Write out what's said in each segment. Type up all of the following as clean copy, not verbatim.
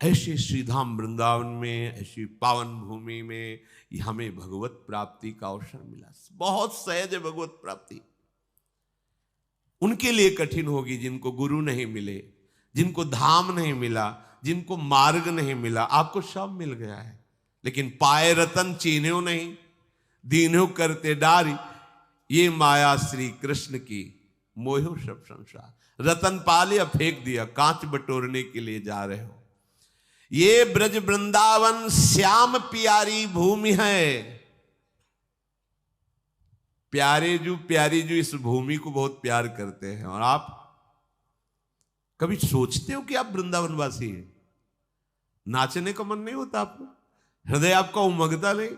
ऐसे श्रीधाम वृंदावन में, ऐसी पावन भूमि में हमें भगवत प्राप्ति का अवसर मिला। बहुत सहज है भगवत प्राप्ति। उनके लिए कठिन होगी जिनको गुरु नहीं मिले, जिनको धाम नहीं मिला, जिनको मार्ग नहीं मिला। आपको सब मिल गया है, लेकिन पाए रतन चीन्हो नहीं, दीन्हो करते डारी। ये माया श्री कृष्ण की, मोहो सब संसार। रतन पा लिया, फेंक दिया, कांच बटोरने के लिए जा रहे हो। ये ब्रज वृंदावन श्याम प्यारी भूमि है। प्यारे जो प्यारी जो इस भूमि को बहुत प्यार करते हैं। और आप कभी सोचते हो कि आप वृंदावनवासी हैं? नाचने का मन नहीं होता आपको? हृदय आपका उमगता नहीं?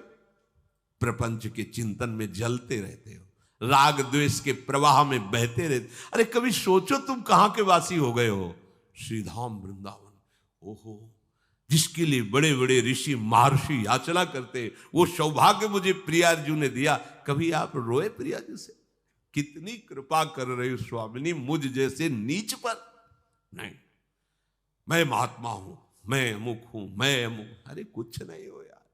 प्रपंच के चिंतन में जलते रहते हो, राग द्वेष के प्रवाह में बहते रहते। अरे कभी सोचो तुम कहां के वासी हो गए हो? श्रीधाम वृंदावन। ओहो, जिसके लिए बड़े बड़े ऋषि महर्षि याचना करते, वो सौभाग्य मुझे प्रियार्जुन ने दिया। कभी आप रोए प्रियार्जुन से? कितनी कृपा कर रही हो स्वामिनी मुझ जैसे नीच पर? नहीं, मैं महात्मा हूं, मैं अमुक हूं, मैं अमुक। अरे कुछ नहीं हो यार।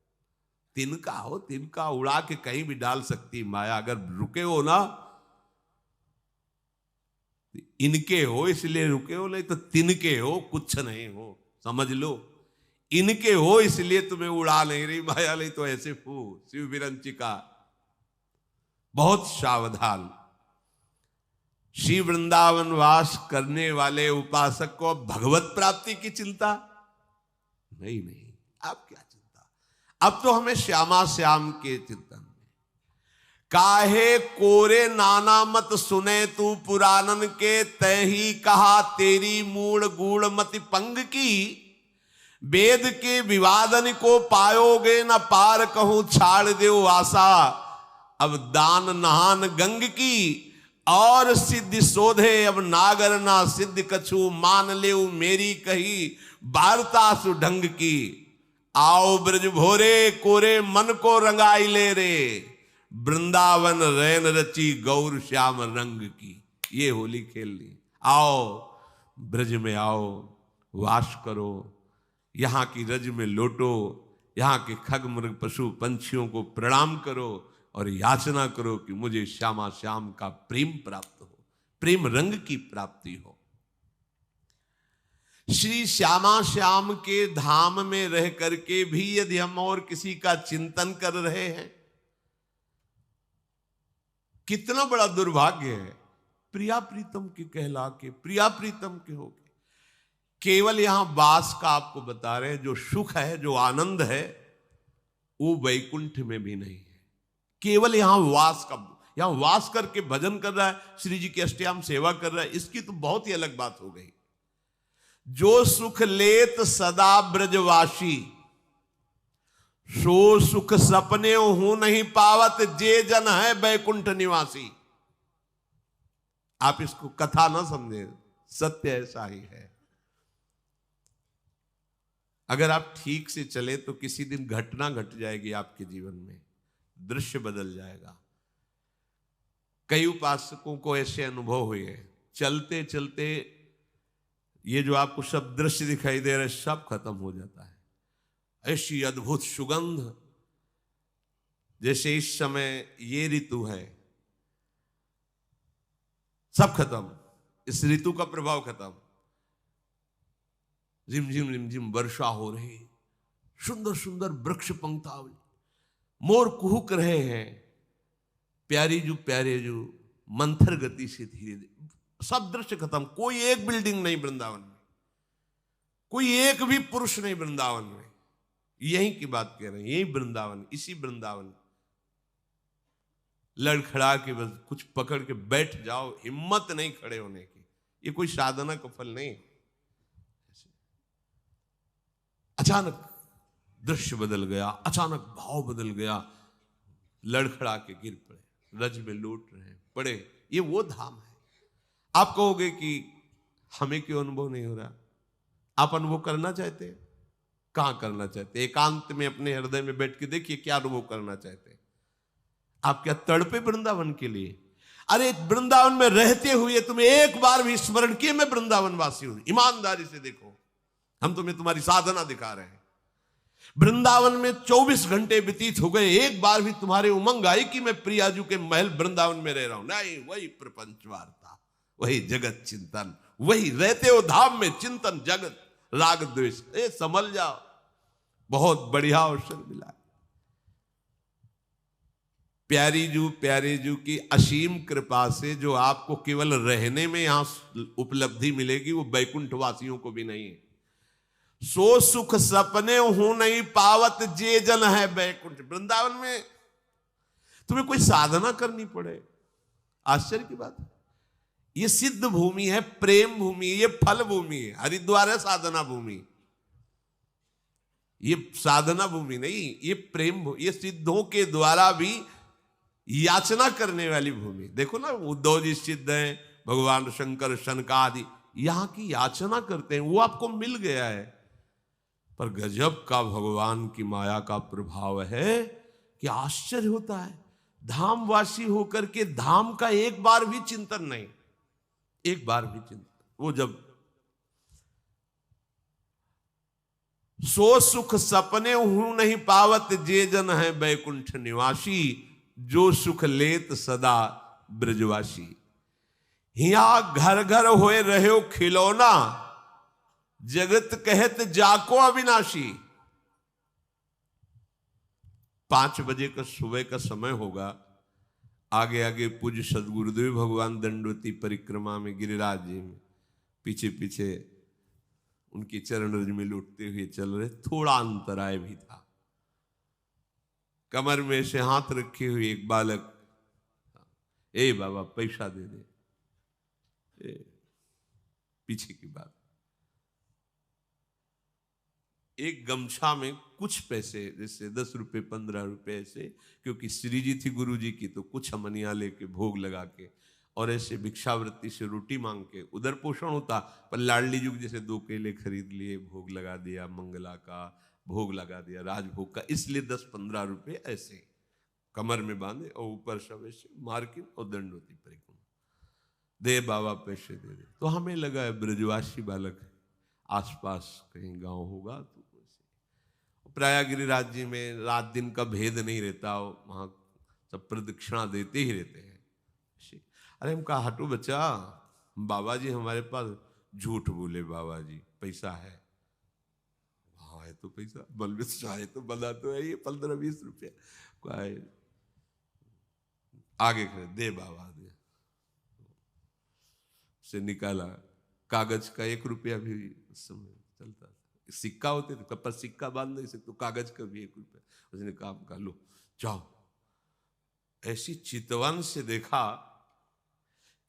तिनका हो, तिनका उड़ा के कहीं भी डाल सकती माया। अगर रुके हो ना, इनके हो इसलिए रुके हो, नहीं तो तिनके हो, कुछ नहीं हो, समझ लो। इनके हो इसलिए तुम्हें उड़ा नहीं रही माया, नहीं तो ऐसे फू शिव विरंचिका। बहुत सावधान। श्री वृंदावन वास करने वाले उपासक को भगवत प्राप्ति की चिंता नहीं। अब क्या चिंता? अब तो हमें श्यामा श्याम के चिंतन में। काहे कोरे नाना मत सुने तू पुराणन के, तय ही कहा तेरी मूड गूढ़ मति पंग की। वेद के विवादन को पायोगे न पार, कहूं छाड़ देओ आशा। अब दान नहान गंग की, और सिद्ध शोधे अब नागर ना सिद्ध कछु। मान ले मेरी कही वार्ता सुढंग की। आओ ब्रज भोरे कोरे मन को रंगाई ले रे, वृंदावन रैन रची गौर श्याम रंग की। ये होली खेल ली। आओ ब्रज में आओ, वास करो, यहां की रज में लोटो, यहां के खग मृग पशु पंछियों को प्रणाम करो और याचना करो कि मुझे श्यामा श्याम का प्रेम प्राप्त हो, प्रेम रंग की प्राप्ति हो। श्री श्यामा श्याम के धाम में रह करके भी यदि हम और किसी का चिंतन कर रहे हैं, कितना बड़ा दुर्भाग्य है। प्रिया प्रीतम के कहला के, प्रिया प्रीतम के हो गए। केवल यहां वास का आपको बता रहे हैं, जो सुख है, जो आनंद है, वो वैकुंठ में भी नहीं है। केवल यहां वास का, यहां वास करके भजन कर रहा है, श्री जी की अष्टयाम सेवा कर रहा है, इसकी तो बहुत ही अलग बात हो गई। जो सुख लेत सदा ब्रजवासी, सो सुख सपने हूं नहीं पावत, जे जन है वैकुंठ निवासी। आप इसको कथा ना समझे, सत्य ऐसा ही है। अगर आप ठीक से चले तो किसी दिन घटना घट जाएगी आपके जीवन में, दृश्य बदल जाएगा। कई उपासकों को ऐसे अनुभव हुए हैं, चलते चलते ये जो आपको सब दृश्य दिखाई दे रहे सब खत्म हो जाता है। ऐसी अद्भुत सुगंध, जैसे इस समय ये ऋतु है, सब खत्म, इस ऋतु का प्रभाव खत्म। रिमझिम वर्षा हो रही, सुंदर सुंदर वृक्ष पंक्तावली, मोर कुहुक रहे हैं, प्यारे जो मंथर गति से धीरे धीरे सब दृश्य खत्म। कोई एक बिल्डिंग नहीं वृंदावन में, कोई एक भी पुरुष नहीं वृंदावन में। यही की बात कह रहे हैं, यही वृंदावन, इसी वृंदावन। लड़खड़ा के बस कुछ पकड़ के बैठ जाओ, हिम्मत नहीं खड़े होने की। ये कोई साधना का फल नहीं। अचानक दृश्य बदल गया, अचानक भाव बदल गया, लड़खड़ा के गिर पड़े, रज में लौट रहे पड़े। ये वो धाम है। आप कहोगे कि हमें क्यों अनुभव नहीं हो रहा? आप अनुभव करना चाहते हैं? कहां करना चाहते हैं? एकांत में अपने हृदय में बैठ के देखिए क्या अनुभव करना चाहते हैं। आप क्या तड़पे वृंदावन के लिए? अरे वृंदावन में रहते हुए तुम्हें एक बार भी स्मरण किए मैं वृंदावन वासी हूं? ईमानदारी से देखो, हम तुम्हें तुम्हारी साधना दिखा रहे हैं। वृंदावन में 24 घंटे व्यतीत हो गए, एक बार भी तुम्हारे उमंग आई कि मैं प्रियाजू के महल वृंदावन में रह रहा हूं? नहीं, वही प्रपंच वार्ता, वही जगत चिंतन, वही रहते हो धाम में चिंतन जगत राग द्वेष। समझ जाओ, बहुत बढ़िया अवसर मिला। प्यारे जू की असीम कृपा से जो आपको केवल रहने में यहां उपलब्धि मिलेगी, वो बैकुंठ वासियों को भी नहीं है। सो सुख सपने हूं नहीं पावत जे जन है बैकुंठ। वृंदावन में तुम्हें कोई साधना करनी पड़े, आश्चर्य की बात है। ये सिद्ध भूमि है, प्रेम भूमि, ये फल भूमि है। हरिद्वार है साधना भूमि, ये साधना भूमि नहीं, ये प्रेम भूमि, ये सिद्धों के द्वारा भी याचना करने वाली भूमि। देखो ना, उद्धव जी सिद्ध हैं, भगवान शंकर शनकादि यहां की याचना करते हैं, वो आपको मिल गया है। पर गजब का भगवान की माया का प्रभाव है कि आश्चर्य होता है। धामवासी होकर के धाम का एक बार भी चिंतन नहीं, एक बार भी चिंतन। वो जब सो सुख सपने हूं नहीं पावत जे जन है बैकुंठ निवासी, जो सुख लेत सदा ब्रजवासी। हिया घर घर होए रहे खिलौना, जगत कहत जाको अविनाशी। 5 बजे का सुबह का समय होगा, आगे आगे पूज्य सदगुरुदेव भगवान दंडवती परिक्रमा में गिरिराज जी में पीछे पीछे उनकी चरण रज में लुटते हुए चल रहे। थोड़ा अंतराय भी था। कमर में से हाथ रखे हुए एक बालक, ए बाबा पैसा दे दे, पीछे की बात। एक गमछा में कुछ पैसे, जैसे 10 रुपए 15 रुपए ऐसे, क्योंकि श्री जी थी गुरु जी की, तो कुछ अमनिया लेके भोग लगा के, और ऐसे भिक्षावृत्ति से रोटी मांग के उधर पोषण होता। पर लाडली जुग जैसे 2 केले खरीद लिए, भोग लगा दिया, मंगला का भोग लगा दिया, राजभोग का, इसलिए 10-15 रुपए ऐसे कमर में बांधे, और ऊपर सब ऐसे मार्किन और दंडवती परिक्रमा। दे बाबा पैसे दे दे। तो हमें लगा है ब्रजवासी बालक है, आसपास कहीं गांव होगा। तो प्राय गिरिराज जी में रात दिन का भेद नहीं रहता, वहां सब प्रदक्षिणा देते ही रहते हैं। अरे हम कहा, हटो बच्चा, बाबा जी हमारे पास झूठ बोले, बाबा जी पैसा है। हाँ है तो पैसा, बलवे चाहे तो बना तो है, ये 15-20 रुपया आगे कर दे बाबा दे। से निकाला, कागज का 1 रुपया भी उस समय चलता था, सिक्का होते थे, पर सिक्का बांध नहीं सकते, तो कागज का भी 1 रुपया। उसने कहा लो जाओ। ऐसी चितवन से देखा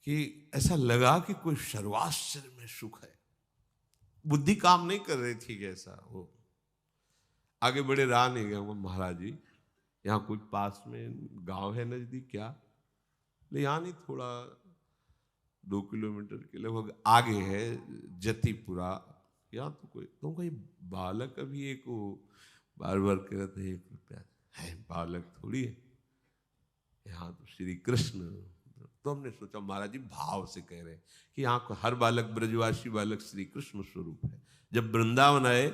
कि ऐसा लगा कि कोई सर्वाश्चर्य में सुख है। बुद्धि काम नहीं कर रही थी कैसा हो। आगे बड़े रहा नहीं गया, महाराज जी यहाँ कोई पास में गांव है नजदीक क्या? यहाँ नहीं, थोड़ा 2 किलोमीटर के लगभग आगे है जतीपुरा, यहाँ तो कोई, तुम कोई बालक अभी एक वो बार बार कह रहे थे 1 रुपया है, बालक थोड़ी है, यहाँ तो श्री कृष्ण। तो हमने सोचा महाराज जी भाव से कह रहे हैं कि यहाँ को हर बालक ब्रजवासी बालक श्री कृष्ण स्वरूप है। जब वृंदावन आए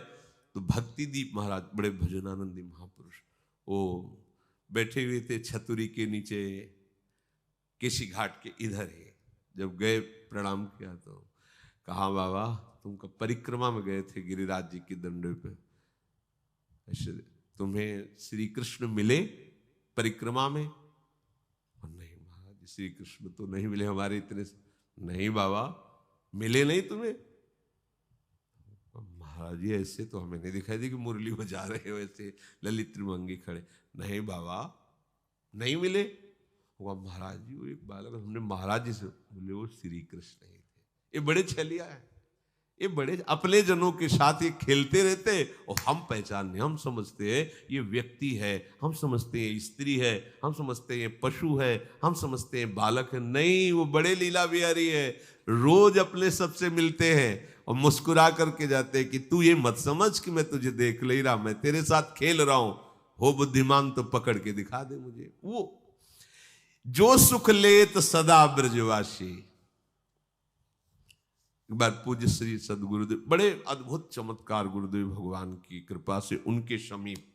तो भक्तिदीप महाराज, बड़े भजनानंदी महापुरुष, वो बैठे हुए थे छतुरी के नीचे, केसी घाट के इधर ही। जब गए प्रणाम किया तो कहा, बाबा तुम कब परिक्रमा में गए थे गिरिराज जी की दंडे पे, ऐसे तुम्हें श्री कृष्ण मिले परिक्रमा में? और नहीं महाराज, श्री कृष्ण तो नहीं मिले हमारे इतने। नहीं बाबा, मिले नहीं तुम्हें? महाराज जी ऐसे तो हमें नहीं दिखाई दी कि मुरली बजा रहे हो, ऐसे ललित त्रिभंगी खड़े। नहीं बाबा, नहीं मिले। वो महाराज जी, वो एक बालक, हमने महाराज जी से बोले, वो श्री कृष्ण ही थे। ये बड़े छलिया है, ये बड़े अपने जनों के साथ ये खेलते रहते, और हम पहचानने, हम समझते हैं ये व्यक्ति है, हम समझते हैं स्त्री है, हम समझते हैं ये पशु है, हम समझते हैं बालक है। नहीं, वो बड़े लीला बिहारी है। रोज अपने सबसे मिलते हैं और मुस्कुरा करके जाते हैं कि तू ये मत समझ कि मैं तुझे देख ले रहा, मैं तेरे साथ खेल रहा हूं, हो बुद्धिमान तो पकड़ के दिखा दे मुझे। वो जो सुख लेत सदा ब्रजवासी, एक बार पूज्य श्री सदगुरुदेव, बड़े अद्भुत चमत्कार गुरुदेव भगवान की कृपा से उनके समीप,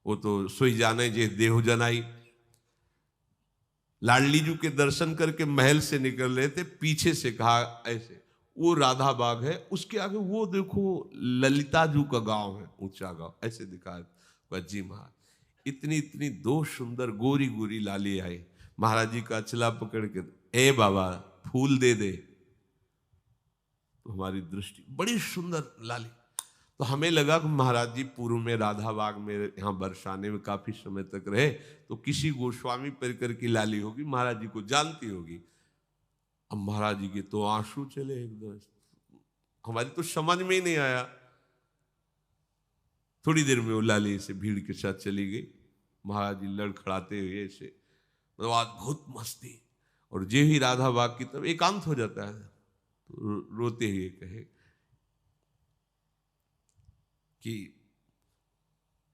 वो तो सोई जाने जे देहु जनाई, लाडली जी के दर्शन करके महल से निकल रहे थे, पीछे से कहा ऐसे, वो राधा बाग है, उसके आगे वो देखो ललिता जू का गांव है, ऊंचा गांव, ऐसे दिखाया। जी महाराज, इतनी इतनी दो सुंदर गोरी गोरी लाली आई, महाराज जी का अचला पकड़ के, ए बाबा फूल दे दे। तो हमारी दृष्टि, बड़ी सुंदर लाली, तो हमें लगा कि महाराज जी पूर्व में राधा बाग में यहाँ बरसाने में काफी समय तक रहे, तो किसी गोस्वामी परिकर की लाली होगी, महाराज जी को जानती होगी। अब महाराज जी के तो आंसू चले एकदम, हमारी तो समझ में ही नहीं आया। थोड़ी देर में वो लाली से भीड़ के साथ चली गई, महाराज जी लड़खड़ाते हुए ऐसे, मतलब अद्भुत मस्ती। और जे ही राधा बाग की तरफ एकांत हो जाता है, तो रोते हुए कहे कि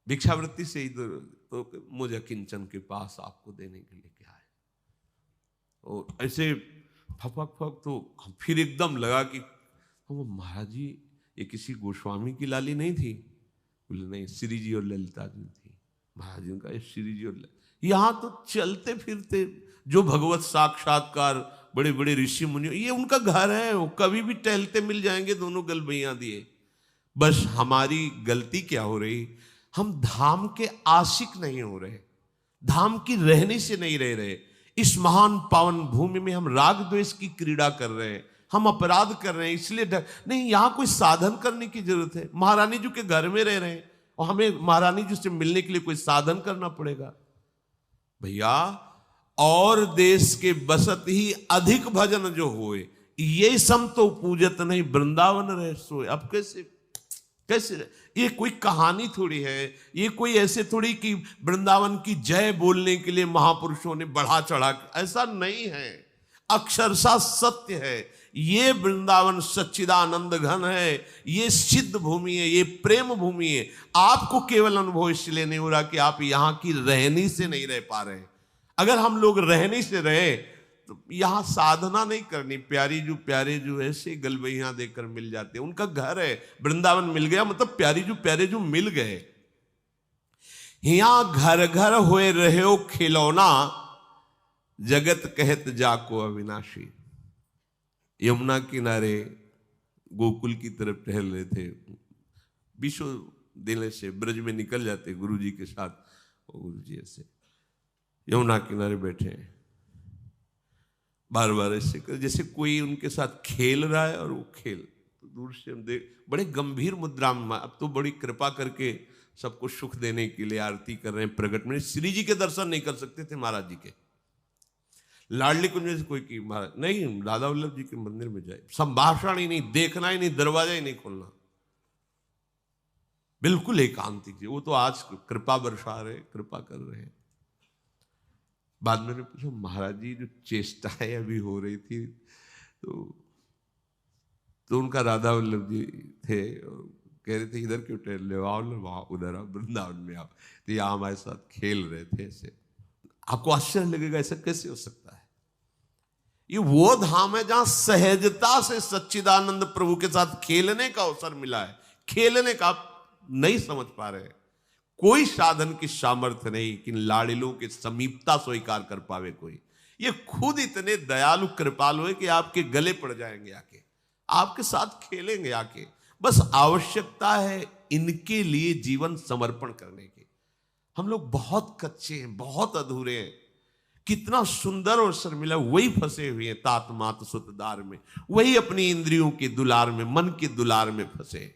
भिक्षावृत्ति से इधर, तो मुझे किंचन के पास आपको देने के लिए क्या है। और ऐसे फपक फक, तो फिर एकदम लगा कि वो महाराज जी ये किसी गोस्वामी की लाली नहीं थी। बोले नहीं, श्री जी और ललिता जी थी। महाराज जी का श्री जी और यहाँ तो चलते फिरते जो भगवत साक्षात्कार बड़े बड़े ऋषि मुनि, ये उनका घर है, वो कभी भी टहलते मिल जाएंगे, दोनों गलबैयां दिए। बस हमारी गलती क्या हो रही, हम धाम के आशिक नहीं हो रहे, धाम की रहने से नहीं रह रहे। इस महान पावन भूमि में हम राग द्वेष की क्रीड़ा कर रहे हैं, हम अपराध कर रहे हैं, इसलिए नहीं, यहां कोई साधन करने की जरूरत है। महारानी जी के घर में रह रहे हैं और हमें महारानी जी से मिलने के लिए कोई साधन करना पड़ेगा। भैया, और देश के बसत ही अधिक भजन जो होए, ये सम तो पूजत नहीं वृंदावन रह सोए। अब कैसे ये कोई कहानी थोड़ी है, ये कोई ऐसे थोड़ी कि वृंदावन की जय बोलने के लिए महापुरुषों ने बढ़ा चढ़ा, ऐसा नहीं है, अक्षरशः सत्य है। ये वृंदावन सच्चिदानंद घन है, ये सिद्ध भूमि है, ये प्रेम भूमि है। आपको केवल अनुभव इसलिए नहीं हो रहा कि आप यहां की रहनी से नहीं रह पा रहे। अगर हम लोग रहनी से रहे तो यहां साधना नहीं करनी। प्यारे जो ऐसे गलबैया देकर मिल जाते, उनका घर है, वृंदावन मिल गया मतलब प्यारे जो मिल गए। यहां घर घर होए रहे हो खिलौना, जगत कहत जाको अविनाशी। यमुना किनारे गोकुल की तरफ टहल रहे थे, विश्व दिले से ब्रज में निकल जाते गुरु जी के साथ। गुरु जी ऐसे यमुना किनारे बैठे हैं, बार बार ऐसे कर जैसे कोई उनके साथ खेल रहा है, और वो खेल तो दूर से हम देख, बड़े गंभीर मुद्रा में, अब तो बड़ी कृपा करके सबको सुख देने के लिए आरती कर रहे हैं प्रगट में। श्री जी के दर्शन नहीं कर सकते थे महाराज जी के, लाडली कुंज से कोई की महाराज नहीं, राधा वल्लभ जी के मंदिर में जाए, संभाषण ही नहीं, देखना ही नहीं, दरवाजा ही नहीं खोलना, बिल्कुल एकांतिक। वो तो आज कृपा बरसा रहे, कृपा कर रहे हैं। बाद में पूछा, महाराज जी जो चेष्टाएं अभी हो रही थी, तो उनका राधा वल्लभ जी थे, और कह रहे थे इधर क्यों टहल रहे हो, आओ ना वहां, उधर आओ, वृंदावन में आओ। तो यहाँ हमारे साथ खेल रहे थे ऐसे। आपको आश्चर्य लगेगा, ऐसा कैसे हो सकता है। ये वो धाम है जहां सहजता से सच्चिदानंद प्रभु के साथ खेलने का अवसर मिला है। खेलने का आप नहीं समझ पा रहे, कोई साधन की सामर्थ्य नहीं कि लाडिलों के समीपता स्वीकार कर पावे कोई। ये खुद इतने दयालु कृपालु है कि आपके गले पड़ जाएंगे आके, आपके साथ खेलेंगे आके। बस आवश्यकता है इनके लिए जीवन समर्पण करने की। हम लोग बहुत कच्चे हैं, बहुत अधूरे हैं। कितना सुंदर अवसर मिला, वही फंसे हुए हैं तात मात सुतदार में, वही अपनी इंद्रियों के दुलार में, मन के दुलार में फंसे।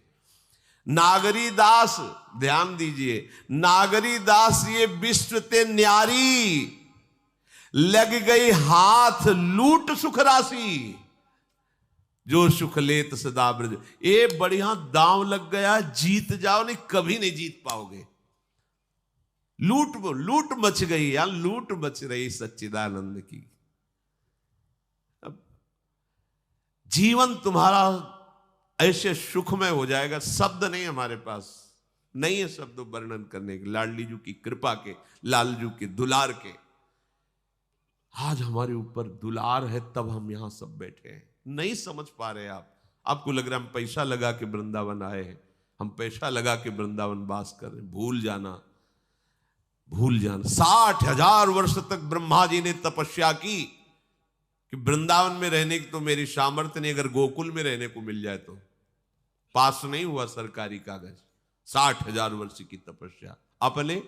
नागरी दास, ध्यान दीजिए, नागरी दास ये विश्व ते न्यारी, लग गई हाथ लूट सुख राशि, जो सुख लेत सदा ब्रज। ये बढ़िया दांव लग गया, जीत जाओ, नहीं कभी नहीं जीत पाओगे। लूट मच गई, या लूट मच रही सच्चिदानंद की। अब जीवन तुम्हारा ऐसे सुखमय हो जाएगा, शब्द नहीं हमारे पास, नहीं है शब्द वर्णन करने के। लाडली जी की कृपा के, लालजू के दुलार के, आज हमारे ऊपर दुलार है, तब हम यहां सब बैठे हैं। नहीं समझ पा रहे आप। आपको लग रहा है हम पैसा लगा के वृंदावन आए हैं, हम पैसा लगा के वृंदावन वास कर रहे हैं। भूल जाना, भूल जाना। 60,000 वर्ष तक ब्रह्मा जी ने तपस्या की कि वृंदावन में रहने की तो मेरी सामर्थ्य नहीं, अगर गोकुल में रहने को मिल जाए तो। पास नहीं हुआ सरकारी कागज। 60,000 वर्ष की तपस्या। अपने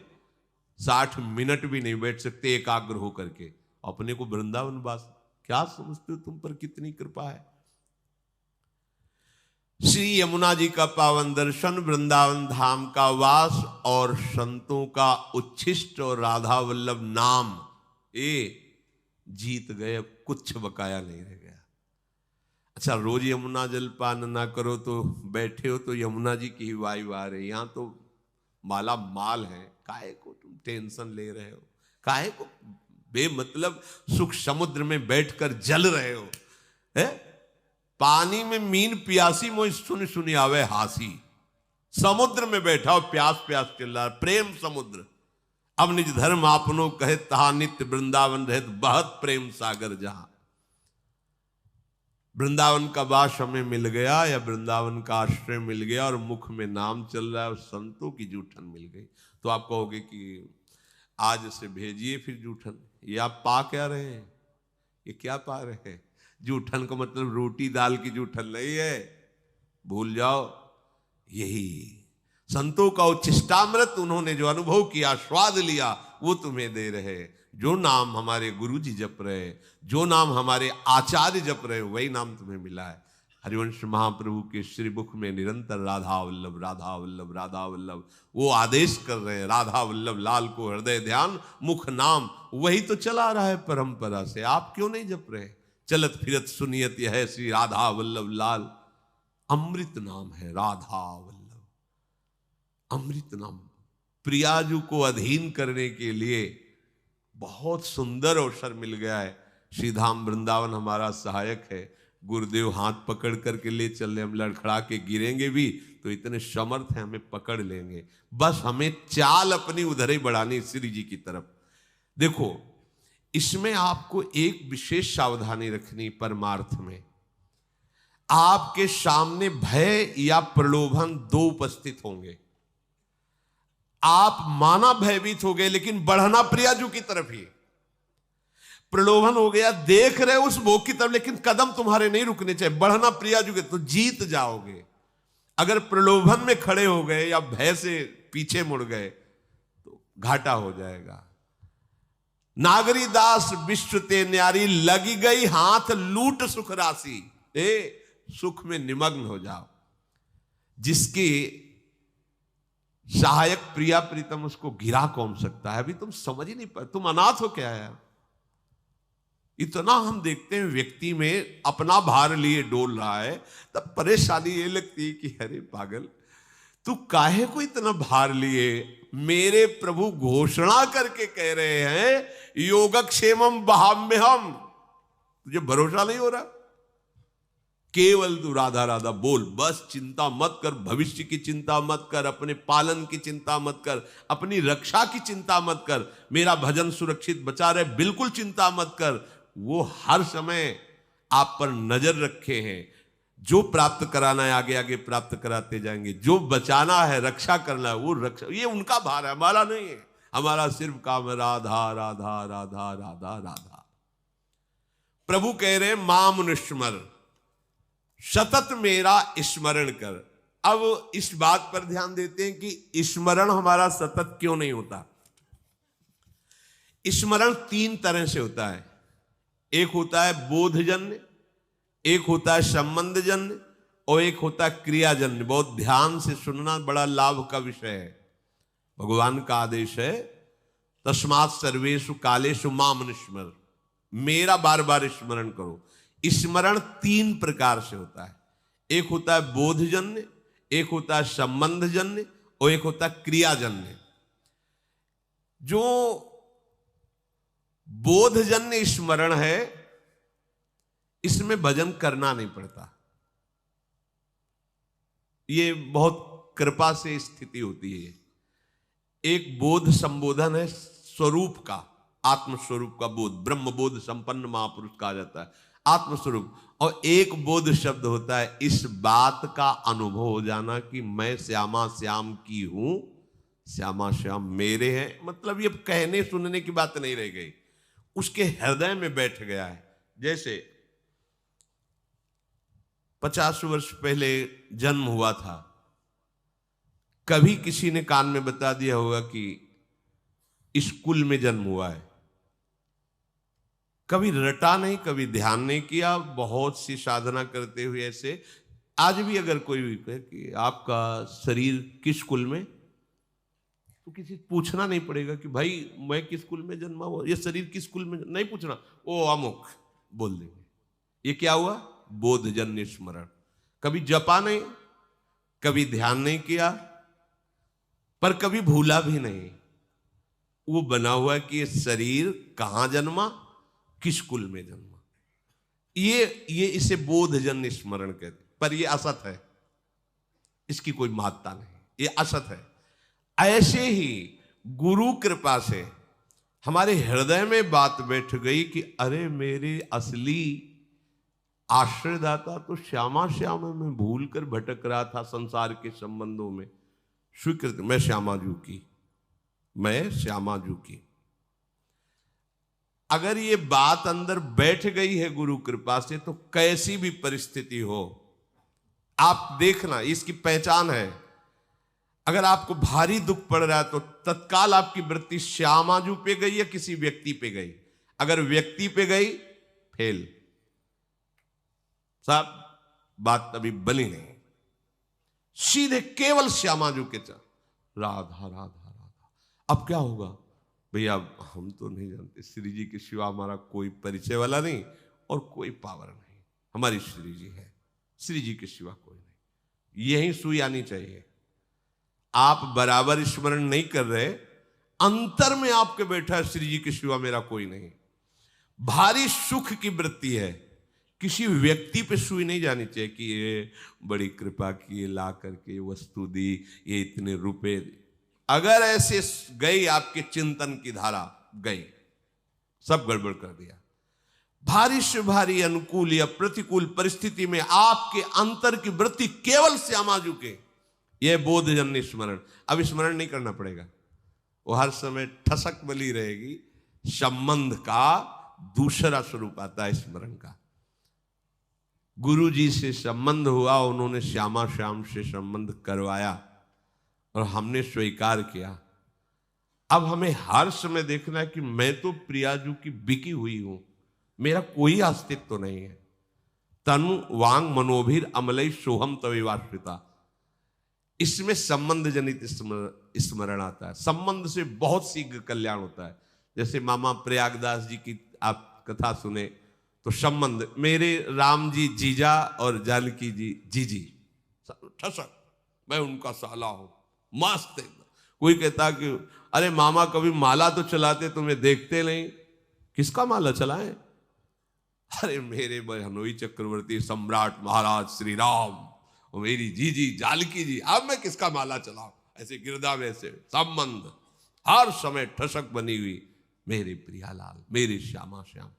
60 मिनट भी नहीं बैठ सकते एकाग्र होकर के, अपने को वृंदावन वास। क्या समझते हो तुम पर कितनी कृपा है। श्री यमुना जी का पावन दर्शन, वृंदावन धाम का वास और संतों का उच्छिष्ट और राधा वल्लभ नाम, ये जीत गए। अब कुछ बकाया नहीं रह गया। अच्छा, रोज यमुना जलपान ना करो तो बैठे हो तो यमुना जी की ही वाई वाह रहे। यहां तो माला माल है, काहे को तुम टेंशन ले रहे हो, काहे को बेमतलब सुख समुद्र में बैठकर जल रहे हो। है पानी में मीन प्यासी मोई सुन सुनी आवे हासी। समुद्र में बैठा हो प्यास प्यास चिल्ला रहा, प्रेम समुद्र। अब निज धर्म आपनो कहे तहा नित्य वृंदावन रहत बहत प्रेम सागर जहां। वृंदावन का वास हमें मिल गया या वृंदावन का आश्रय मिल गया और मुख में नाम चल रहा है और संतों की जूठन मिल गई, तो आप कहोगे कि आज से भेजिए फिर जूठन। ये आप पा क्या रहे हैं, ये क्या पा रहे हैं। जूठन का मतलब रोटी दाल की जूठन नहीं है, भूल जाओ। यही संतों का उच्छिष्टामृत उन्होंने जो अनुभव किया, स्वाद लिया, वो तुम्हें दे रहे। जो नाम हमारे गुरु जी जप रहे, जो नाम हमारे आचार्य जप रहे, वही नाम तुम्हें मिला है। हरिवंश महाप्रभु के श्री मुख में निरंतर राधा वल्लभ राधा वल्लभ राधा वल्लभ, वो आदेश कर रहे हैं राधा वल्लभ लाल को हृदय ध्यान मुख नाम। वही तो चला रहा है परंपरा से, आप क्यों नहीं जप रहे। चलत फिरत सुनियत यह है श्री राधा वल्लभ लाल। अमृत नाम है राधा वल्लभ, अमृत नाम। प्रियाजू को अधीन करने के लिए बहुत सुंदर अवसर मिल गया है। श्रीधाम वृंदावन हमारा सहायक है। गुरुदेव हाथ पकड़ करके ले चल रहे, हम लड़खड़ा के गिरेंगे भी तो इतने समर्थ हैं, हमें पकड़ लेंगे। बस हमें चाल अपनी उधर ही बढ़ानी श्री जी की तरफ। देखो, इसमें आपको एक विशेष सावधानी रखनी। परमार्थ में आपके सामने भय या प्रलोभन दो उपस्थित होंगे। आप माना भयभीत हो गए, लेकिन बढ़ना प्रियाजू की तरफ ही। प्रलोभन हो गया, देख रहे उस भोग की तरफ, लेकिन कदम तुम्हारे नहीं रुकने चाहिए। बढ़ना प्रियाजू के, तो जीत जाओगे। अगर प्रलोभन में खड़े हो गए या भय से पीछे मुड़ गए तो घाटा हो जाएगा। नागरी दास विश्व ते न्यारी, लगी गई हाथ लूट सुख राशि। सुख में निमग्न हो जाओ। जिसकी सहायक प्रिया प्रीतम, उसको गिरा कौन सकता है। अभी तुम समझ ही नहीं पाए, तुम अनाथ हो क्या यार। इतना हम देखते हैं व्यक्ति में अपना भार लिए डोल रहा है, तब परेशानी ये लगती है कि अरे पागल, तू काहे को इतना भार लिए। मेरे प्रभु घोषणा करके कह रहे हैं योगक्षेमम बहाम्यहम। तुझे भरोसा नहीं हो रहा, केवल तू राधा राधा बोल। बस चिंता मत कर, भविष्य की चिंता मत कर, अपने पालन की चिंता मत कर, अपनी रक्षा की चिंता मत कर। मेरा भजन सुरक्षित बचा रहे, बिल्कुल चिंता मत कर। वो हर समय आप पर नजर रखे हैं। जो प्राप्त कराना है आगे आगे प्राप्त कराते जाएंगे, जो बचाना है रक्षा करना है वो रक्षा। ये उनका भार है, हमारा नहीं है। हमारा सिर्फ काम है राधा राधा राधा राधा राधा। प्रभु कह रहे हैं माम निस्मर, सतत मेरा स्मरण कर। अब इस बात पर ध्यान देते हैं कि स्मरण हमारा सतत क्यों नहीं होता। स्मरण तीन तरह से होता है। एक होता है बोधजन्य, एक होता है संबंधजन्य और एक होता है क्रियाजन्य। बहुत ध्यान से सुनना, बड़ा लाभ का विषय है। भगवान का आदेश है तस्मात् सर्वेषु कालेषु माम निस्मर, मेरा बार बार स्मरण करो। स्मरण तीन प्रकार से होता है। एक होता है बोधजन्य, एक होता है संबंधजन्य और एक होता है क्रियाजन्य। जो बोधजन्य स्मरण है, इसमें भजन करना नहीं पड़ता। ये बहुत कृपा से स्थिति होती है। एक बोध संबोधन है स्वरूप का, आत्म स्वरूप का बोध, ब्रह्म बोध संपन्न महापुरुष कहा जाता है। आत्मस्वरूप। और एक बोध शब्द होता है इस बात का अनुभव हो जाना कि मैं श्यामा श्याम की हूं, श्यामा श्याम मेरे हैं। मतलब ये कहने सुनने की बात नहीं रह गई, उसके हृदय में बैठ गया है। जैसे 50 वर्ष पहले जन्म हुआ था, कभी किसी ने कान में बता दिया होगा कि स्कूल में जन्म हुआ है, कभी रटा नहीं, कभी ध्यान नहीं किया, बहुत सी साधना करते हुए ऐसे। आज भी अगर कोई भी कहे कि आपका शरीर किस स्कूल में, तो किसी पूछना नहीं पड़ेगा कि भाई मैं किस स्कूल में जन्मा हुआ, ये शरीर किस स्कूल में, नहीं पूछना, वो अमुक बोल देंगे। ये क्या हुआ? बोधजन्य स्मरण। कभी जपा नहीं, कभी ध्यान नहीं किया, पर कभी भूला भी नहीं। वो बना हुआ है कि ये शरीर कहां जन्मा, किस कुल में जन्मा। ये इसे बोधजन्य स्मरण कहते। पर ये असत है, इसकी कोई महत्ता नहीं, ये असत है। ऐसे ही गुरु कृपा से हमारे हृदय में बात बैठ गई कि अरे मेरे असली आश्रयदाता तो श्यामा श्याम है, मैं भूल कर भटक रहा था संसार के संबंधों में। स्वीकृत, मैं श्यामा जू की, मैं श्यामा जू की। अगर ये बात अंदर बैठ गई है गुरु कृपा से, तो कैसी भी परिस्थिति हो आप देखना, इसकी पहचान है। अगर आपको भारी दुख पड़ रहा है तो तत्काल आपकी वृत्ति श्यामाजू पे गई या किसी व्यक्ति पे गई। अगर व्यक्ति पे गई, फेल, साहब बात अभी बनी नहीं। सीधे केवल श्यामाजू के चल, राधा राधा राधा। अब क्या होगा भैया, हम तो नहीं जानते, श्री जी के सिवा हमारा कोई परिचय वाला नहीं और कोई पावर नहीं, हमारी श्री जी है, श्री जी के सिवा कोई नहीं। यही सुई आनी चाहिए। आप बराबर स्मरण नहीं कर रहे, अंतर में आपके बैठा है श्री जी के सिवा मेरा कोई नहीं। भारी सुख की वृत्ति है, किसी व्यक्ति पे सुई नहीं जानी चाहिए कि ये बड़ी कृपा की, ये ला करके वस्तु दी, ये इतने रुपए। अगर ऐसे गई आपके चिंतन की धारा, गई, सब गड़बड़ कर दिया। भारी से भारी अनुकूल या प्रतिकूल परिस्थिति में आपके अंतर की वृत्ति केवल श्यामाजू के, यह बोधजन्य स्मरण। अब स्मरण नहीं करना पड़ेगा, वो हर समय ठसक बली रहेगी। संबंध का दूसरा स्वरूप आता है स्मरण का। गुरु जी से संबंध हुआ, उन्होंने श्यामा श्याम से संबंध करवाया और हमने स्वीकार किया। अब हमें हर समय देखना है कि मैं तो प्रियाजू की बिकी हुई हूं, मेरा कोई अस्तित्व तो नहीं है। तनु वांग मनोभिर अमलई सोहम तविवाश्रिता, इसमें संबंध जनित स्मरण आता है। संबंध से बहुत शीघ्र कल्याण होता है। जैसे मामा प्रयागदास जी की आप कथा सुने तो संबंध, मेरे राम जी जीजा और जानकी जी जीजी, ठसक, मैं उनका साला हूं, मस्त एकदम। कोई कहता कि अरे मामा कभी माला तो चलाते, तुम्हें देखते नहीं। किसका माला चलाए? अरे मेरे बहनोई चक्रवर्ती सम्राट महाराज श्री राम और मेरी जीजी जानकी जी, अब मैं किसका माला चलाऊं? ऐसे गिरदा में से संबंध हर समय ठसक बनी हुई, मेरे प्रियालाल, मेरे श्यामा श्याम।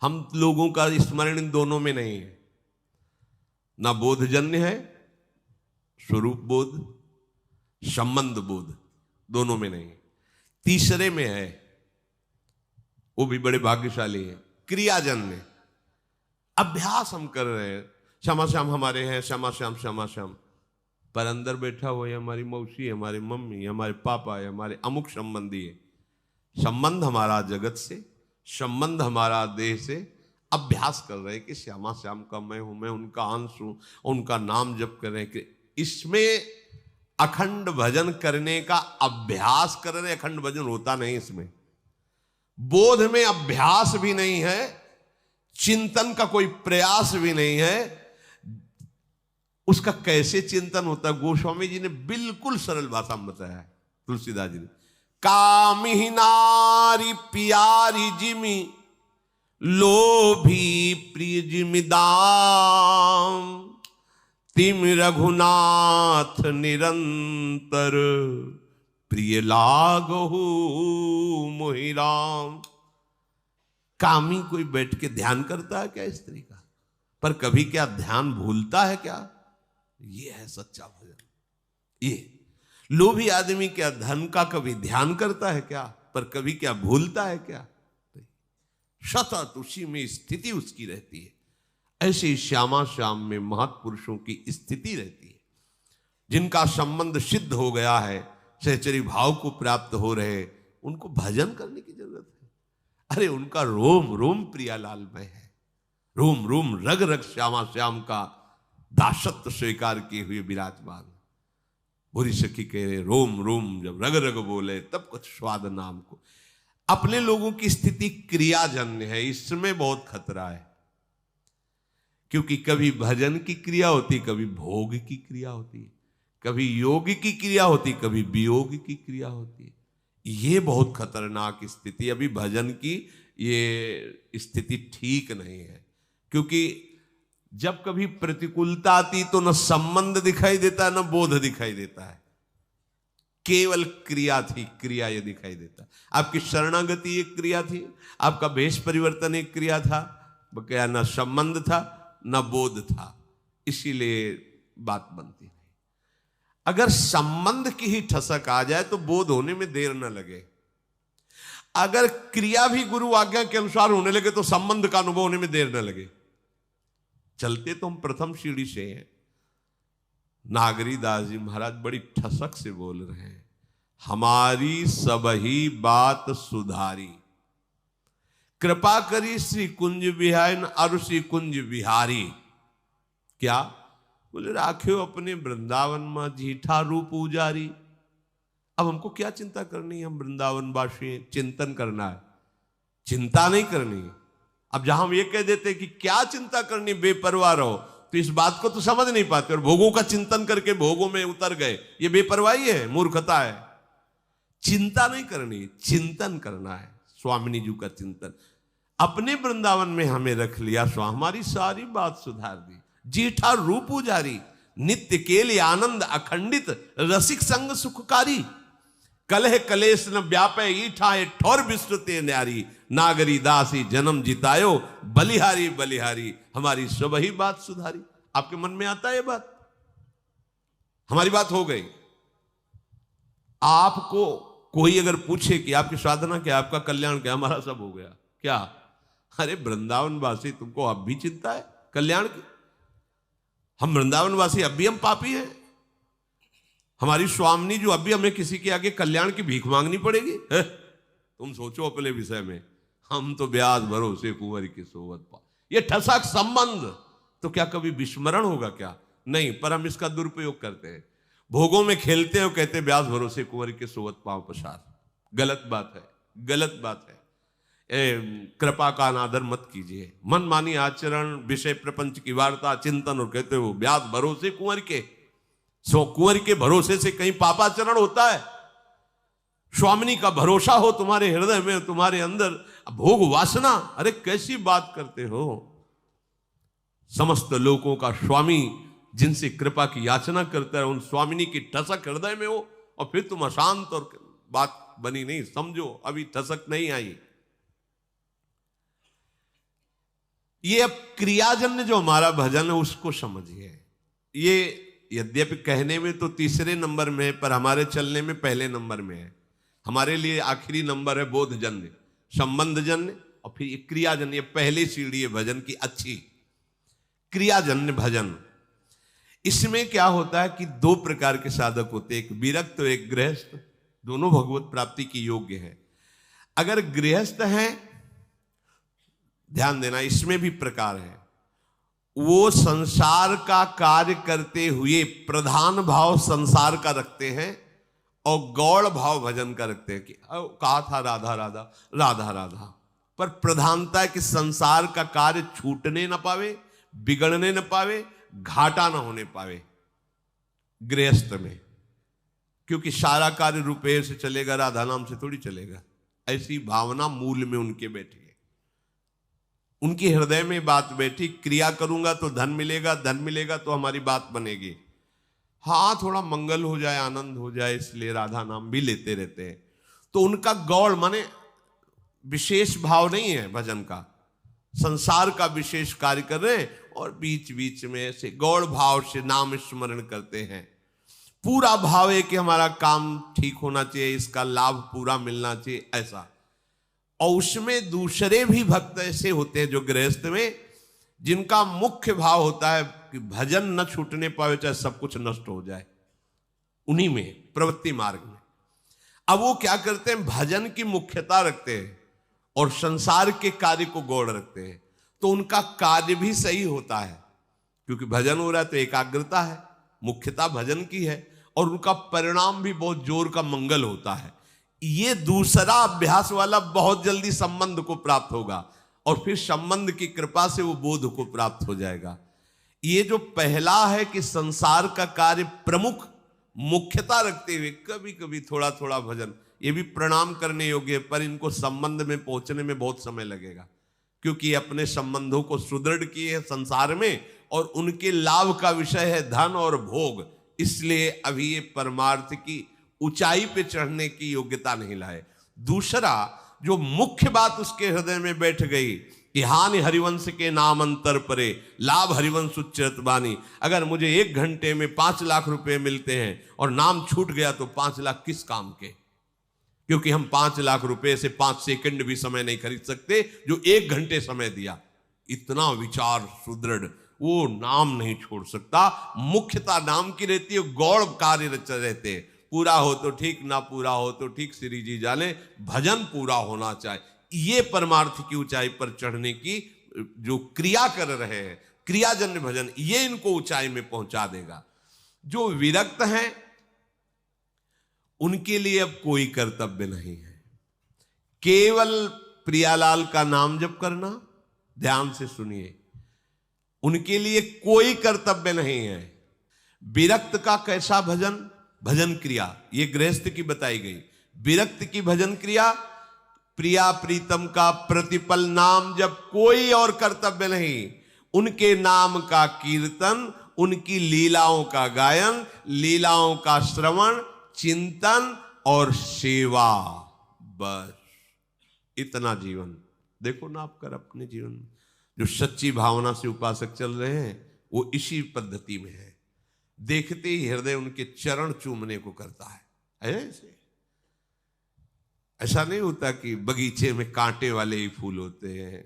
हम लोगों का स्मरण इन दोनों में नहीं है, ना बोधजन्य है, स्वरूप बोध, संबंध बोध, दोनों में नहीं। तीसरे में है, वो भी बड़े भाग्यशाली है, क्रियाजन्य। अभ्यास हम कर रहे हैं, श्यामा श्याम हमारे हैं, श्यामा श्याम श्यामा श्याम, पर अंदर बैठा हुआ है हमारी मौसी है, हमारी मम्मी, हमारे पापा है, हमारे अमुक संबंधी है। संबंध हमारा जगत से, संबंध हमारा देह से। अभ्यास कर रहे हैं कि श्यामा श्याम का मैं हूं, मैं उनका अंश हूं, उनका नाम जप कर रहे हैं। कि इसमें अखंड भजन करने का अभ्यास कर रहे, अखंड भजन होता नहीं इसमें। बोध में अभ्यास भी नहीं है, चिंतन का कोई प्रयास भी नहीं है। उसका कैसे चिंतन होता है, गोस्वामी जी ने बिल्कुल सरल भाषा में बताया है, तुलसीदास जी ने। कामिही नारी प्यारी जिमी, लोभी प्रिय जिमि दाम, तिम रघुनाथ निरंतर, प्रिय लागहु मोहि राम। कामी कोई बैठ के ध्यान करता है क्या स्त्री का? पर कभी क्या ध्यान भूलता है क्या? ये है सच्चा भजन। ये लोभी आदमी क्या धन का कभी ध्यान करता है क्या? पर कभी क्या भूलता है क्या? सतत उसी में स्थिति उसकी रहती है। ऐसे श्यामा श्याम में महापुरुषों की स्थिति रहती है, जिनका संबंध सिद्ध हो गया है, सहचरी भाव को प्राप्त हो रहे, उनको भजन करने की जरूरत है। अरे उनका रोम रोम प्रियालालमय है, रोम रोम रग रग श्यामा श्याम का दासत्व स्वीकार किए हुए विराजमान। बुरी सखी कह रहे रोम रोम जब रग रग बोले तब कुछ स्वाद नाम को। अपने लोगों की स्थिति क्रियाजन्य है, इसमें बहुत खतरा है, क्योंकि कभी भजन की क्रिया होती, कभी भोग की क्रिया होती, कभी योग की क्रिया होती, कभी वियोग की क्रिया होती। ये बहुत खतरनाक स्थिति। अभी भजन की ये स्थिति ठीक नहीं है, क्योंकि जब कभी प्रतिकूलता आती तो न संबंध दिखाई देता है, न बोध दिखाई देता है, केवल क्रिया थी, क्रिया ये दिखाई देता। आपकी शरणागति एक क्रिया थी, आपका भेष परिवर्तन एक क्रिया था, क्या न संबंध था न बोध था, इसीलिए बात बनती नहीं। अगर संबंध की ही ठसक आ जाए तो बोध होने में देर न लगे। अगर क्रिया भी गुरु आज्ञा के अनुसार होने लगे तो संबंध का अनुभव होने में देर न लगे। चलते तो हम प्रथम सीढ़ी से हैं। नागरी दास जी महाराज बड़ी ठसक से बोल रहे हैं, हमारी सबही बात सुधारी, कृपा करी श्री कुंज बिहारी अरु श्री कुंज बिहारी। क्या बोले? राख्यो अपने वृंदावन में जीठा रूप उजारी। अब हमको क्या चिंता करनी है? हम वृंदावन वासी हैं, चिंतन करना है, चिंता नहीं करनी है। अब जहां हम ये कह देते कि क्या चिंता करनी, बेपरवाह रहो, तो इस बात को तो समझ नहीं पाते और भोगों का चिंतन करके भोगों में उतर गए। ये बेपरवाही है, मूर्खता है। चिंता नहीं करनी, चिंतन करना है। स्वामिनी जी का चिंतन अपने वृंदावन में हमें रख लिया, सो हमारी सारी बात सुधार दी। जीठा रूप उजारी, नित्य केले आनंद अखंडित, रसिक संग सुखकारी। कलह कलेश न व्यापे ईठा है ठोर विस्तृते न्यारी, नागरी दासी जन्म जितायो, बलिहारी बलिहारी, हमारी सब ही बात सुधारी। आपके मन में आता है ये बात? हमारी बात हो गई। आपको कोई अगर पूछे कि आपकी साधना क्या, आपका कल्याण क्या, हमारा सब हो गया क्या? अरे वृंदावन वासी, तुमको अब भी चिंता है कल्याण की? हम वृंदावन वासी अब भी हम पापी हैं। हमारी स्वामिनी जो अब भी हमें किसी के आगे कल्याण की भीख मांगनी पड़ेगी? तुम सोचो अपने विषय में। हम तो ब्याज भरोसे कुंवर की सोवत पा। ये ठसक संबंध तो क्या कभी विस्मरण होगा क्या? नहीं, पर हम इसका दुरुपयोग करते हैं, भोगों में खेलते हैं, कहते ब्याज भरोसे कुंवर के सोवत पांव पसार। गलत बात है, गलत बात है। कृपा का अनादर मत कीजिए। मन मानी आचरण, विषय प्रपंच की वार्ता, चिंतन, और कहते हो ब्याज भरोसे कुंवर के। सो कुंवर के भरोसे से कहीं पापाचरण होता है? स्वामिनी का भरोसा हो तुम्हारे हृदय में, तुम्हारे अंदर भोग वासना, अरे कैसी बात करते हो? समस्त लोगों का स्वामी जिनसे कृपा की याचना करता है, उन स्वामिनी की ठसक हृदय में हो, और फिर तुम अशांत, और बात बनी नहीं। समझो अभी ठसक नहीं आई। ये अब क्रियाजन्य जो हमारा भजन है उसको समझिए। ये यद्यपि कहने में तो तीसरे नंबर में है, पर हमारे चलने में पहले नंबर में है। हमारे लिए आखिरी नंबर है बोधजन्य, संबंधजन्य, और फिर ये क्रियाजन्य। ये पहली सीढ़ी है भजन की अच्छी, क्रियाजन्य भजन। इसमें क्या होता है कि दो प्रकार के साधक होते हैं, एक विरक्त और एक गृहस्थ। दोनों भगवत प्राप्ति की योग्य है। अगर गृहस्थ हैं, ध्यान देना, इसमें भी प्रकार है। वो संसार का कार्य करते हुए प्रधान भाव संसार का रखते हैं और गौड़ भाव भजन का रखते हैं। कि कहा था राधा राधा राधा राधा, पर प्रधानता है कि संसार का कार्य छूटने न पावे, बिगड़ने न पावे, घाटा न होने पावे गृहस्थ में। क्योंकि सारा कार्य रुपये से चलेगा, राधा नाम से थोड़ी चलेगा। ऐसी भावना मूल में उनके बैठी है, उनके हृदय में बात बैठी। क्रिया करूंगा तो धन मिलेगा, धन मिलेगा तो हमारी बात बनेगी। हाँ, थोड़ा मंगल हो जाए, आनंद हो जाए, इसलिए राधा नाम भी लेते रहते हैं। तो उनका गौड़ माने विशेष भाव नहीं है भजन का, संसार का विशेष कार्य कर रहे हैं और बीच बीच में ऐसे गौड़ भाव से नाम स्मरण करते हैं। पूरा भाव है कि हमारा काम ठीक होना चाहिए, इसका लाभ पूरा मिलना चाहिए, ऐसा। और उसमें दूसरे भी भक्त ऐसे होते हैं जो गृहस्थ में, जिनका मुख्य भाव होता है कि भजन न छूटने पावे चाहे सब कुछ नष्ट हो जाए, उन्हीं में प्रवृत्ति मार्ग में। अब वो क्या करते हैं, भजन की मुख्यता रखते हैं और संसार के कार्य को गौड़ रखते हैं, तो उनका कार्य भी सही होता है, क्योंकि भजन हो रहा है तो एकाग्रता है, मुख्यता भजन की है, और उनका परिणाम भी बहुत जोर का मंगल होता है। ये दूसरा अभ्यास वाला बहुत जल्दी संबंध को प्राप्त होगा और फिर संबंध की कृपा से वो बोध को प्राप्त हो जाएगा। ये जो पहला है कि संसार का कार्य प्रमुख मुख्यता रखते हुए कभी कभी थोड़ा थोड़ा भजन, ये भी प्रणाम करने योग्य है, पर इनको संबंध में पहुंचने में बहुत समय लगेगा, क्योंकि अपने संबंधों को सुदृढ़ किए हैं संसार में और उनके लाभ का विषय है धन और भोग, इसलिए अभी ये परमार्थ की ऊंचाई पे चढ़ने की योग्यता नहीं लाए। दूसरा जो मुख्य बात उसके हृदय में बैठ गई कि हानि हरिवंश के नाम अंतर परे, लाभ हरिवंश उच्चरत बानी। अगर मुझे 1 घंटे में 5 लाख रुपए मिलते हैं और नाम छूट गया तो 5 लाख किस काम के, क्योंकि हम 5 लाख रुपए से 5 सेकंड भी समय नहीं खरीद सकते जो 1 घंटे समय दिया। इतना विचार सुदृढ़, वो नाम नहीं छोड़ सकता, मुख्यता नाम की रहती है, गौड़ कार्य रहते हैं। पूरा हो तो ठीक, ना पूरा हो तो ठीक, श्री जी जाने, भजन पूरा होना चाहिए। ये परमार्थ की ऊंचाई पर चढ़ने की जो क्रिया कर रहे हैं, क्रियाजन्य भजन, ये इनको ऊंचाई में पहुंचा देगा। जो विरक्त हैं उनके लिए अब कोई कर्तव्य नहीं है, केवल प्रियालाल का नाम जप करना। ध्यान से सुनिए, उनके लिए कोई कर्तव्य नहीं है। विरक्त का कैसा भजन, भजन क्रिया ये गृहस्थ की बताई गई। विरक्त की भजन क्रिया, प्रिया प्रीतम का प्रतिपल नाम जब, कोई और कर्तव्य नहीं। उनके नाम का कीर्तन, उनकी लीलाओं का गायन, लीलाओं का श्रवण, चिंतन और सेवा, बस इतना जीवन। देखो ना आप कर अपने जीवन में, जो सच्ची भावना से उपासक चल रहे हैं वो इसी पद्धति में है। देखते ही हृदय उनके चरण चूमने को करता है। ऐसा नहीं होता कि बगीचे में कांटे वाले ही फूल होते हैं,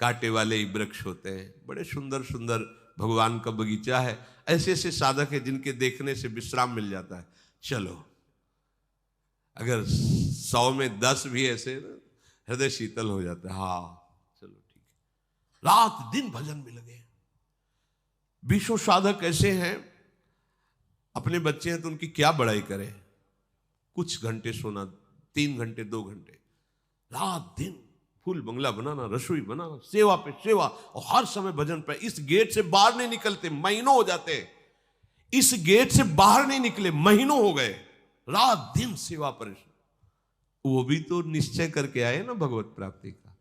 कांटे वाले ही वृक्ष होते हैं। बड़े सुंदर सुंदर भगवान का बगीचा है, ऐसे ऐसे साधक है जिनके देखने से विश्राम मिल जाता है। चलो अगर 100 में 10 भी ऐसे ना, हृदय शीतल हो जाता है। हाँ चलो ठीक है, रात दिन भजन में लगे। 20 साधक ऐसे हैं, अपने बच्चे हैं तो उनकी क्या बड़ाई करें, कुछ घंटे सोना, 3 घंटे 2 घंटे, रात दिन फूल बंगला बनाना, रसोई बनाना, सेवा पे सेवा, और हर समय भजन पे। इस गेट से बाहर नहीं निकलते, महीनों हो जाते। इस गेट से बाहर नहीं निकले, महीनों हो गए, रात दिन सेवा परिश्रम। वो भी तो निश्चय करके आए ना भगवत प्राप्ति का।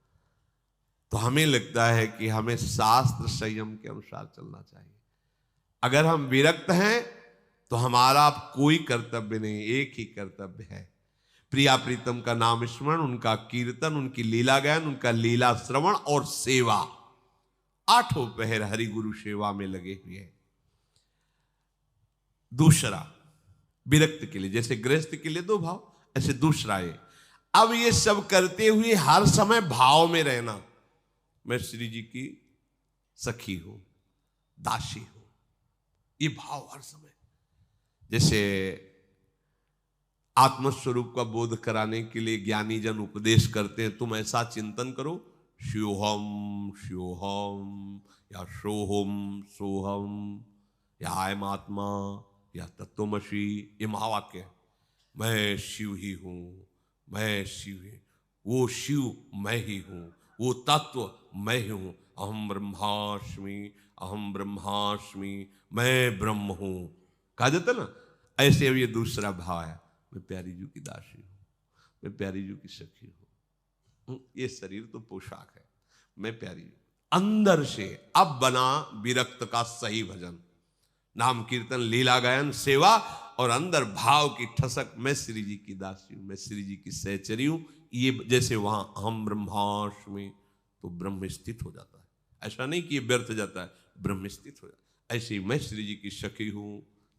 तो हमें लगता है कि हमें शास्त्र संयम के अनुसार चलना चाहिए। अगर हम विरक्त हैं तो हमारा कोई कर्तव्य नहीं, एक ही कर्तव्य है, प्रिया प्रीतम का नाम स्मरण, उनका कीर्तन, उनकी लीला गायन, उनका लीला श्रवण और सेवा। 8 पहर हरि गुरु सेवा में लगे हुए हैं। दूसरा विरक्त के लिए, जैसे गृहस्थ के लिए 2 भाव, ऐसे दूसरा है अब ये सब करते हुए हर समय भाव में रहना, मैं श्री जी की सखी हूं, दासी हूं, ये भाव हर समय। जैसे आत्मस्वरूप का बोध कराने के लिए ज्ञानी जन उपदेश करते हैं, तुम ऐसा चिंतन करो, शिवोहम शिवोहम, या सोहम सोहम, या आयम आत्मा, या तत्वमसी, ये महावाक्य है। मैं शिव ही हूं, मैं शिव ही, वो शिव मैं ही हूं, वो तत्व मैं ही हूं। अहम ब्रह्मास्मि, अहम ब्रह्मास्मि, मैं ब्रह्म हूं, कहा जाता ना। ऐसे अब ये दूसरा भाव है, मैं प्यारी जी की दासी हूं, मैं प्यारी जी की सखी हूं। ये शरीर तो पोशाक है, मैं प्यारी जी। अंदर से अब बना विरक्त का सही भजन, नाम कीर्तन, लीला गायन, सेवा और अंदर भाव की ठसक, मैं श्री जी की दासी हूं, मैं श्री जी की सहचरी हूं। ये जैसे वहां हम ब्रह्मास्मि, तो ब्रह्म स्थित हो जाता है। ऐसा नहीं कि ये व्यर्थ जाता है, ब्रह्म स्थित हो जाता है। ऐसे ही मैं श्री जी की सखी हूं,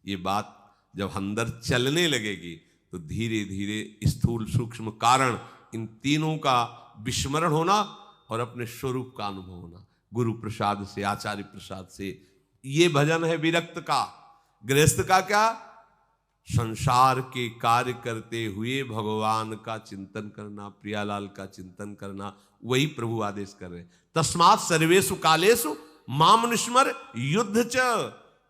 ये बात जब अंदर चलने लगेगी तो धीरे धीरे स्थूल सूक्ष्म कारण इन तीनों का विस्मरण होना और अपने स्वरूप का अनुभव होना, गुरु प्रसाद से, आचार्य प्रसाद से। ये भजन है विरक्त का। गृहस्थ का क्या? संसार के कार्य करते हुए भगवान का चिंतन करना, प्रियालाल का चिंतन करना, वही प्रभु आदेश कर रहे हैं। तस्मात् सर्वेषु कालेषु माम अनुस्मर युद्ध च,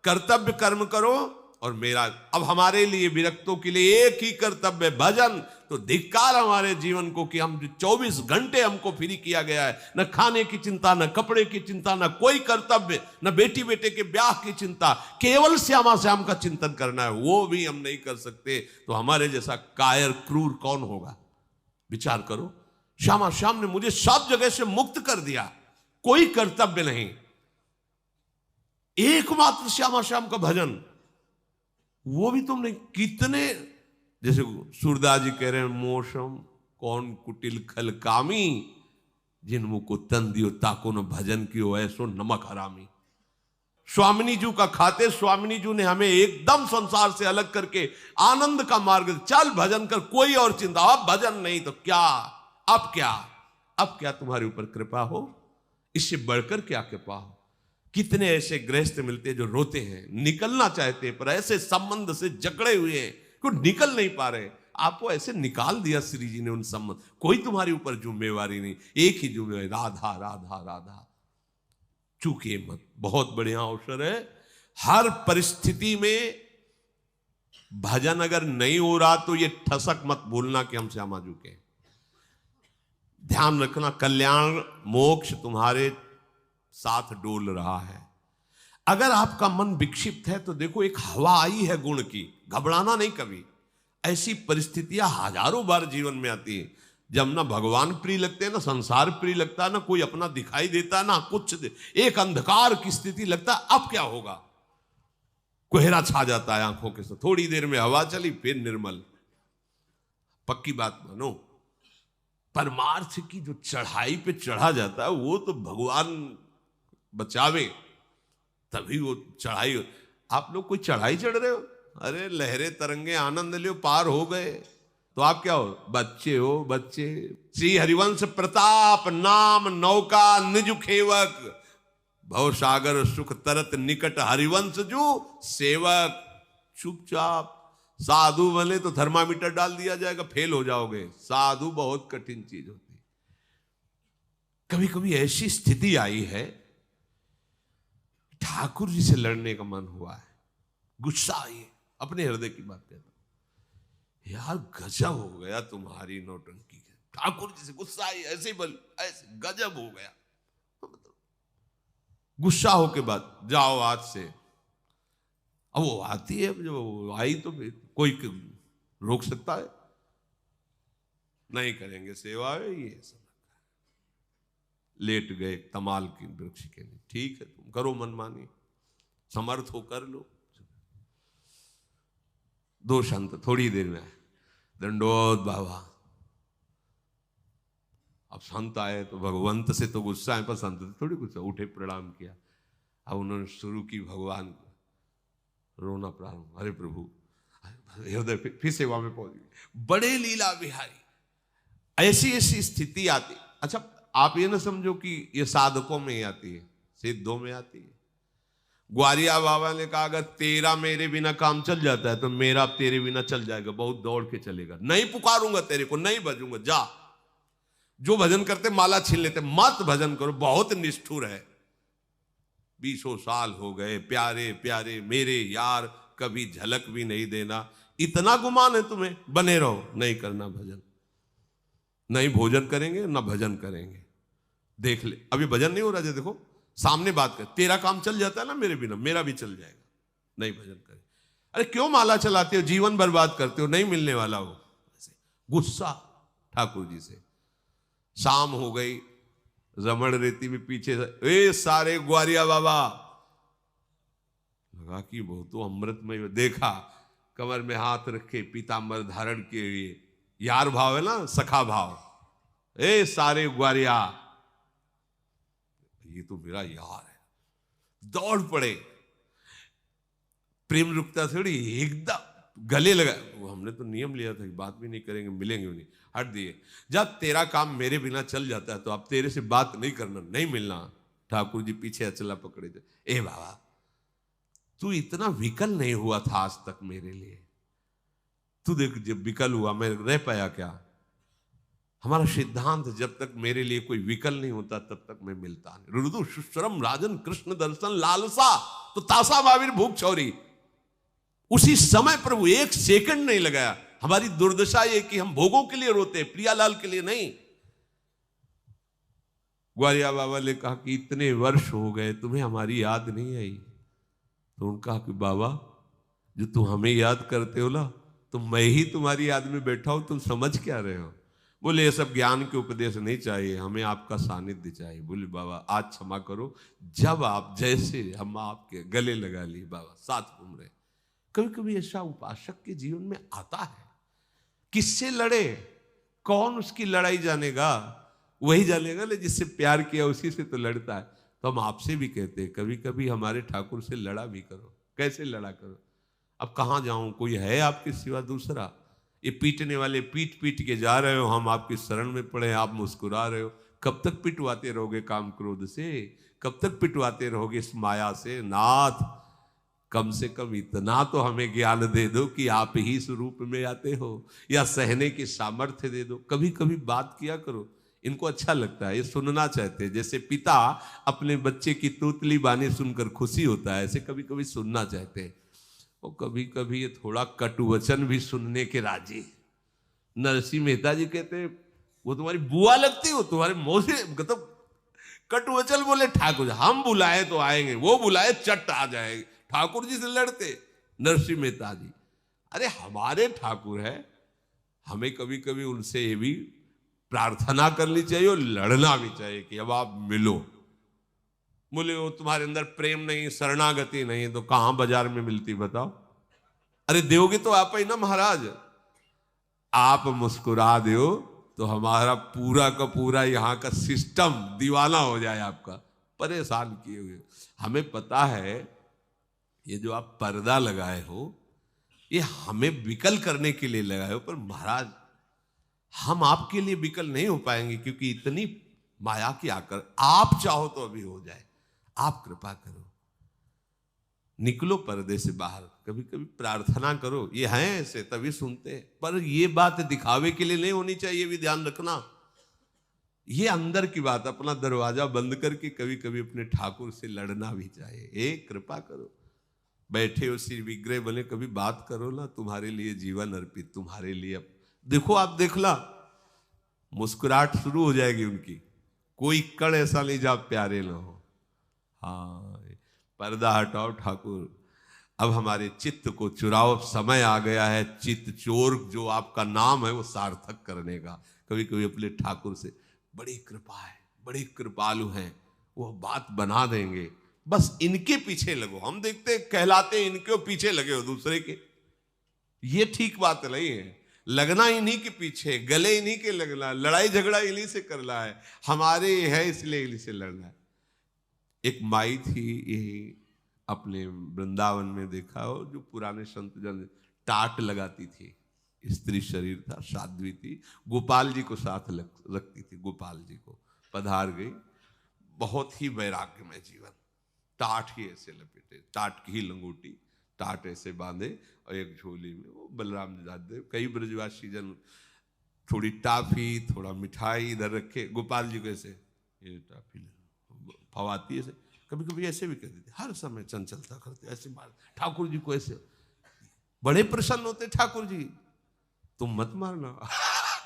कर्तव्य कर्म करो और मेरा। अब हमारे लिए विरक्तों के लिए एक ही कर्तव्य, भजन। तो धिक्कार हमारे जीवन को कि हम 24 घंटे हमको फ्री किया गया है, न खाने की चिंता, न कपड़े की चिंता, न कोई कर्तव्य, न बेटी बेटे के ब्याह की चिंता, केवल श्यामा श्याम का चिंतन करना है, वो भी हम नहीं कर सकते। तो हमारे जैसा कायर क्रूर कौन होगा? विचार करो। श्यामा श्याम ने मुझे सब जगह से मुक्त कर दिया, कोई कर्तव्य नहीं, एकमात्र श्यामा श्याम का भजन। वो भी तुमने कितने, जैसे सूरदास जी कह रहे हैं, मोशम कौन कुटिल खल कामी, जिन मुख को तन दियो ताको न भजन कियो ऐसो नमक हरामी। स्वामिनी जी का खाते, स्वामिनी जी ने हमें एकदम संसार से अलग करके आनंद का मार्ग, चल भजन कर, कोई और चिंता। अब भजन नहीं तो क्या, अब क्या, अब क्या तुम्हारे ऊपर कृपा हो, इससे बढ़कर क्या कृपा हो। कितने ऐसे गृहस्थ मिलते हैं जो रोते हैं, निकलना चाहते हैं, पर ऐसे संबंध से जकड़े हुए हैं कि निकल नहीं पा रहे। आपको ऐसे निकाल दिया श्री जी ने उन संबंध, कोई तुम्हारे ऊपर जिम्मेवारी नहीं, एक ही जिम्मेवारी, राधा राधा राधा। चूके मत, बहुत बढ़िया अवसर है। हर परिस्थिति में भजन अगर नहीं हो रहा तो ये ठसक मत भूलना कि हम श्यामा जी के। ध्यान रखना, कल्याण मोक्ष तुम्हारे साथ डोल रहा है। अगर आपका मन विक्षिप्त है तो देखो, एक हवा आई है गुण की, घबराना नहीं कभी। ऐसी परिस्थितियां हजारों बार जीवन में आती है जब ना भगवान प्रिय लगते हैं, ना संसार प्रिय लगता है, ना कोई अपना दिखाई देता, ना कुछ, एक अंधकार की स्थिति लगता है। अब क्या होगा? कोहरा छा जाता है आंखों के साथ, थोड़ी देर में हवा चली फिर निर्मल। पक्की बात मानो, परमार्थ की जो चढ़ाई पे चढ़ा जाता है वो तो भगवान बचावे, तभी वो चढ़ाई। आप लोग कोई चढ़ाई चढ़ रहे हो, अरे लहरे तरंगे आनंद लियो, पार हो गए तो आप क्या हो? बच्चे हो, बच्चे। श्री हरिवंश प्रताप नाम नौका निज खेवक, भव सागर सुख तरत निकट हरिवंश जो सेवक। चुपचाप साधु बने तो थर्मामीटर डाल दिया जाएगा, फेल हो जाओगे। साधु बहुत कठिन चीज होती है। कभी कभी ऐसी स्थिति आई है, ठाकुर जी से लड़ने का मन हुआ है, गुस्सा आई है, अपने हृदय की बात कहता हूं, यार गजब हो गया तुम्हारी नौटंकी। ठाकुर जी से गुस्सा आई, ऐसे बल, ऐसे गजब हो गया। गुस्सा हो के बाद जाओ आज से। अब वो आती है, जो आई तो कोई रोक सकता है? नहीं करेंगे सेवा, ये सब लेट गए तमाल की वृक्ष के लिए। ठीक है, तुम करो मनमानी, समर्थ हो कर लो। दो संत थोड़ी देर में आए, दंडोत बाबा। अब संत आए तो भगवंत से तो गुस्सा है, पर संत से थोड़ी गुस्सा। उठे, प्रणाम किया। अब उन्होंने शुरू की भगवान को रोना प्रारंभ, अरे प्रभु, हृदय फिर सेवा में पहुंच गए। बड़े लीला बिहारी। ऐसी ऐसी स्थिति आती। अच्छा, आप ये ना समझो कि ये साधकों में ही आती है, सिद्धों में आती है। ग्वारिया बाबा ने कहा, अगर तेरा मेरे बिना काम चल जाता है तो मेरा तेरे बिना चल जाएगा, बहुत दौड़ के चलेगा। नहीं पुकारूंगा तेरे को, नहीं भजूंगा, जा। जो भजन करते माला छीन लेते, मत भजन करो, बहुत निष्ठुर है। 20 साल हो गए, प्यारे प्यारे मेरे यार, कभी झलक भी नहीं देना। इतना गुमान है तुम्हें, बने रहो, नहीं करना भजन। नहीं भोजन करेंगे ना भजन करेंगे। देख ले, अभी भजन नहीं हो रहा है, देखो सामने बात कर, तेरा काम चल जाता है ना मेरे बिना, मेरा भी चल जाएगा। नहीं भजन करे। अरे क्यों माला चलाते हो, जीवन बर्बाद करते हो, नहीं मिलने वाला हो। गुस्सा ठाकुर जी से। शाम हो गई, रमण रेती में पीछे, ए सारे ग्वारिया बाबा, लगा कि वो तो अमृतमय। देखा कमर में हाथ रखे, पीतांबर धारण किए हुए, यार भाव है ना, सखा भाव। ए सारे ग्वारिया, ये तो मेरा यार है। दौड़ पड़े, प्रेम रुकता थोड़ी, एकदम गले लगा। वो हमने तो नियम लिया था कि बात भी नहीं करेंगे, मिलेंगे भी नहीं, हट दिए। जब तेरा काम मेरे बिना चल जाता है तो अब तेरे से बात नहीं करना, नहीं मिलना। ठाकुर जी पीछे अचला पकड़े थे। ए बाबा, तू इतना विकल नहीं हुआ था आज तक मेरे लिए। तू देख, जब विकल हुआ मैं रह पाया क्या? हमारा सिद्धांत, जब तक मेरे लिए कोई विकल नहीं होता तब तक मैं मिलता नहीं। रुदु सुश्रम राजन कृष्ण दर्शन लालसा तो तासा महावीर भूख चौरी। उसी समय प्रभु एक सेकंड नहीं लगाया। हमारी दुर्दशा ये कि हम भोगों के लिए रोते, प्रियालाल के लिए नहीं। ग्वारिया बाबा ने कहा कि इतने वर्ष हो गए तुम्हें हमारी याद नहीं आई। तो उन्होंने कहा कि बाबा, जो तुम हमें याद करते हो ना, तो मैं ही तुम्हारी याद में बैठा हूं, तुम समझ क्या रहे हो? बोले ये सब ज्ञान के उपदेश नहीं चाहिए, हमें आपका सानिध्य चाहिए। बोले बाबा आज क्षमा करो, जब आप जैसे हम आपके गले लगा लिए बाबा, साथ घूम रहे। कभी कभी ऐसा उपासक के जीवन में आता है। किससे लड़े, कौन उसकी लड़ाई जानेगा? वही जानेगा ना जिससे प्यार किया, उसी से तो लड़ता है। तो हम आपसे भी कहते हैं कभी कभी हमारे ठाकुर से लड़ा भी करो। कैसे लड़ा करो? अब कहाँ जाऊं, कोई है आपके सिवा दूसरा? ये पीटने वाले पीट पीट के जा रहे हो, हम आपकी शरण में पड़े, आप मुस्कुरा रहे हो। कब तक पिटवाते रहोगे काम क्रोध से? कब तक पिटवाते रहोगे इस माया से? नाथ, कम से कम इतना तो हमें ज्ञान दे दो कि आप ही स्वरूप में आते हो, या सहने की सामर्थ्य दे दो। कभी कभी बात किया करो, इनको अच्छा लगता है, ये सुनना चाहते हैं। जैसे पिता अपने बच्चे की तूतली बानी सुनकर खुशी होता है, ऐसे कभी कभी सुनना चाहते हैं। और कभी कभी ये थोड़ा कटु वचन भी सुनने के राजी। नरसिंह मेहता जी कहते हैं वो तुम्हारी बुआ लगती हो, तुम्हारे मौसी, मतलब कटु वचन बोले ठाकुर जी। हम बुलाए तो आएंगे, वो बुलाए चट आ जाएंगे। ठाकुर जी से लड़ते नरसिंह मेहता जी। अरे हमारे ठाकुर है, हमें कभी कभी उनसे ये भी प्रार्थना करनी चाहिए और लड़ना भी चाहिए कि अब आप मिलो। बोले वो तुम्हारे अंदर प्रेम नहीं, शरणागति नहीं, तो कहां बाजार में मिलती बताओ? अरे दोगे तो आप ही ना महाराज। आप मुस्कुरा दो तो हमारा पूरा का पूरा यहाँ का सिस्टम दीवाना हो जाए आपका, परेशान किए हुए। हमें पता है ये जो आप पर्दा लगाए हो ये हमें विकल करने के लिए लगाए हो, पर महाराज हम आपके लिए विकल नहीं हो पाएंगे, क्योंकि इतनी माया की आकर आप चाहो तो अभी हो जाए। आप कृपा करो, निकलो पर्दे से बाहर, कभी कभी प्रार्थना करो। ये हैं ऐसे तभी सुनते हैं, पर ये बात दिखावे के लिए नहीं होनी चाहिए, भी ध्यान रखना। ये अंदर की बात, अपना दरवाजा बंद करके कभी कभी अपने ठाकुर से लड़ना भी चाहिए। एक कृपा करो, बैठे हो श्री विग्रह बने, कभी बात करो ना, तुम्हारे लिए जीवन अर्पित, तुम्हारे लिए। अब देखो, आप देखला मुस्कुराहट शुरू हो जाएगी उनकी। कोई कण ऐसा नहीं जब प्यारे ना हो। हाँ, पर्दा हटाओ ठाकुर, अब हमारे चित्त को चुराओ। समय आ गया है चित्त चोर जो आपका नाम है वो सार्थक करने का। कभी कभी अपने ठाकुर से बड़ी कृपा है, बड़ी कृपालु हैं, वो बात बना देंगे। बस इनके पीछे लगो। हम देखते कहलाते इनके पीछे लगे हो दूसरे के, ये ठीक बात नहीं है। लगना इन्हीं के पीछे, गले इन्हीं के लगना, लड़ाई झगड़ा इन्हीं से करना है। हमारे है इसलिए इन्हीं से लड़ना है। एक माई थी यही अपने वृंदावन में, देखा हो, जो पुराने संत जन टाट लगाती थी। स्त्री शरीर था, साध्वी थी, गोपाल जी को साथ रखती थी। गोपाल जी को पधार गई, बहुत ही वैराग्यमय जीवन। टाट ही ऐसे लपेटे, टाट की ही लंगोटी, टाट ऐसे बांधे और एक झोली में वो बलराम जी। कई ब्रजवासी जन थोड़ी टाफी, थोड़ा मिठाई इधर रखे। गोपाल जी को ऐसे ये टाफी फवाती ऐसे, कभी कभी ऐसे भी कर देते, हर समय चंचलता करते ऐसे मार। ठाकुर जी को ऐसे बड़े प्रसन्न होते ठाकुर जी, तुम मत मारना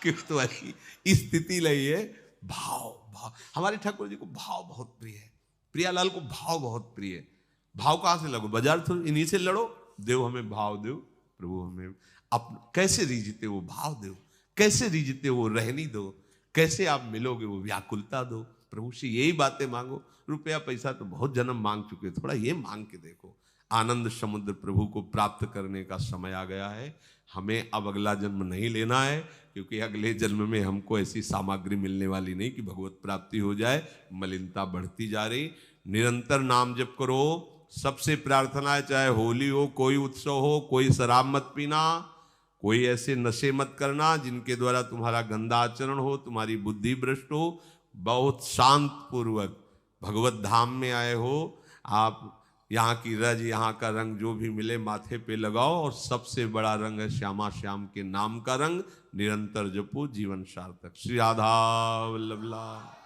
कि तुम्हारी स्थिति लगी है। भाव भाव, हमारे ठाकुर जी को भाव बहुत प्रिय है। प्रियालाल को भाव बहुत प्रिय है। भाव कहां से लगो? बाजार थोड़ा इन्हीं से लड़ो। देव हमें भाव दो प्रभु, हमें अब कैसे रीझते वो भाव दो, कैसे रीझते वो रहनी दो, कैसे आप मिलोगे वो व्याकुलता दो। प्रभु से यही बातें मांगो। रुपया पैसा तो बहुत जन्म मांग चुके, थोड़ा ये मांग के देखो। आनंद समुद्र प्रभु को प्राप्त करने का समय आ गया है। हमें अब अगला जन्म नहीं लेना है, क्योंकि अगले जन्म में हमको ऐसी सामग्री मिलने वाली नहीं कि भगवत प्राप्ति हो जाए। मलिनता बढ़ती जा रही। निरंतर नाम जप करो। सबसे प्रार्थना है, चाहे होली हो, कोई उत्सव हो, कोई शराब मत पीना, कोई ऐसे नशे मत करना जिनके द्वारा तुम्हारा गंदा आचरण हो, तुम्हारी बुद्धि भ्रष्ट हो। बहुत शांत पूर्वक भगवत धाम में आए हो आप। यहाँ की रज, यहाँ का रंग जो भी मिले माथे पे लगाओ, और सबसे बड़ा रंग है श्यामा श्याम के नाम का रंग। निरंतर जपो, जीवन सार्थक। श्री राधा वल्लभ लाल।